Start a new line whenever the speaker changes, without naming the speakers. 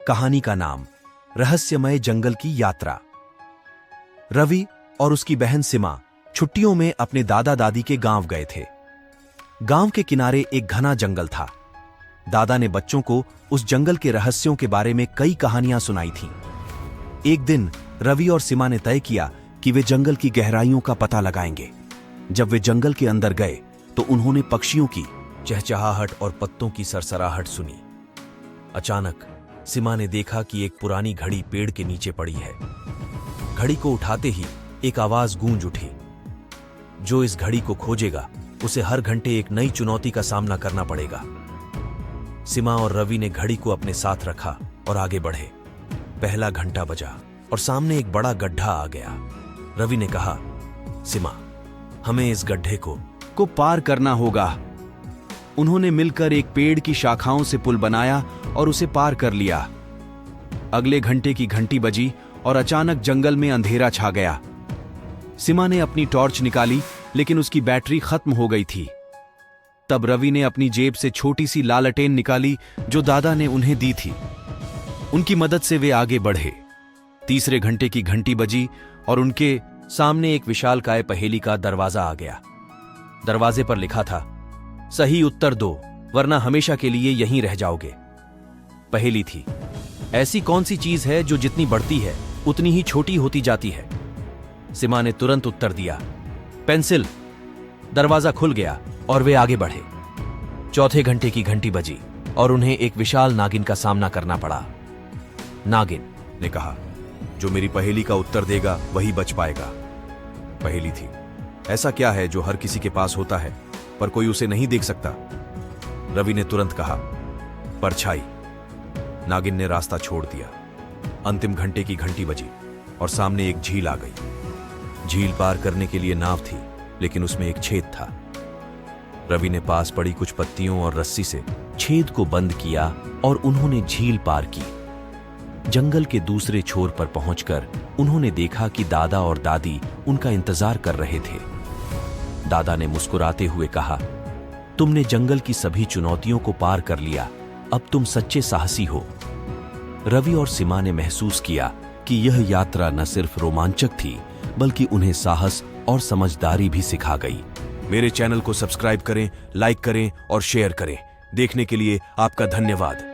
कहानी का नाम रहस्यमय जंगल की यात्रा। रवि और उसकी बहन सिमा छुट्टियों में अपने दादा दादी के गांव गए थे। गांव के किनारे एक घना जंगल था। दादा ने बच्चों को उस जंगल के रहस्यों के बारे में कई कहानियां सुनाई थीं। एक दिन रवि और सिमा ने तय किया कि वे जंगल की गहराइयों का पता लगाएंगे। जब वे जंगल के अंदर गए तो उन्होंने पक्षियों की चहचहाहट और पत्तों की सरसराहट सुनी। अचानक सिमा ने देखा कि एक पुरानी घड़ी पेड़ के नीचे पड़ी है। घड़ी को उठाते ही एक आवाज गूंज उठी, जो इस घड़ी को खोजेगा उसे हर घंटे एक नई चुनौती का सामना करना पड़ेगा। सिमा और रवि ने घड़ी को अपने साथ रखा और आगे बढ़े। पहला घंटा बजा और सामने एक बड़ा गड्ढा आ गया। रवि ने कहा, सिमा, हमें इस गड्ढे को पार करना होगा। उन्होंने मिलकर एक पेड़ की शाखाओं से पुल बनाया और उसे पार कर लिया। अगले घंटे की घंटी बजी और अचानक जंगल में अंधेरा छा गया। सिमा ने अपनी टॉर्च निकाली, लेकिन उसकी बैटरी खत्म हो गई थी। तब रवि ने अपनी जेब से छोटी सी लालटेन निकाली जो दादा ने उन्हें दी थी। उनकी मदद से वे आगे बढ़े। तीसरे घंटे की घंटी बजी और उनके सामने एक विशालकाय पहेली का दरवाजा आ गया। दरवाजे पर लिखा था, सही उत्तर दो वरना हमेशा के लिए यहीं रह जाओगे। पहेली थी, ऐसी कौन सी चीज है जो जितनी बढ़ती है उतनी ही छोटी होती जाती है। सिमा ने तुरंत उत्तर दिया, पेंसिल। दरवाजा खुल गया और वे आगे बढ़े। चौथे घंटे की घंटी बजी और उन्हें एक विशाल नागिन का सामना करना पड़ा। नागिन ने कहा, जो मेरी पहेली का उत्तर देगा वही बच पाएगा। पहेली थी, ऐसा क्या है जो हर किसी के पास होता है पर कोई उसे नहीं देख सकता। रवि ने तुरंत कहा, परछाई। नागिन ने रास्ता छोड़ दिया। अंतिम घंटे की घंटी बजी और सामने एक झील आ गई। झील पार करने के लिए नाव थी, लेकिन उसमें एक छेद था। रवि ने पास पड़ी कुछ पत्तियों और रस्सी से छेद को बंद किया और उन्होंने झील पार की। जंगल के दूसरे छोर पर पहुंचकर उन्होंने देखा कि दादा और दादी उनका इंतजार कर रहे थे। दादा ने मुस्कुराते हुए कहा, तुमने जंगल की सभी चुनौतियों को पार कर लिया, अब तुम सच्चे साहसी हो। रवि और सिमा ने महसूस किया कि यह यात्रा न सिर्फ रोमांचक थी, बल्कि उन्हें साहस और समझदारी भी सिखा गई। मेरे चैनल को सब्सक्राइब करें, लाइक करें और शेयर करें। देखने के लिए आपका धन्यवाद।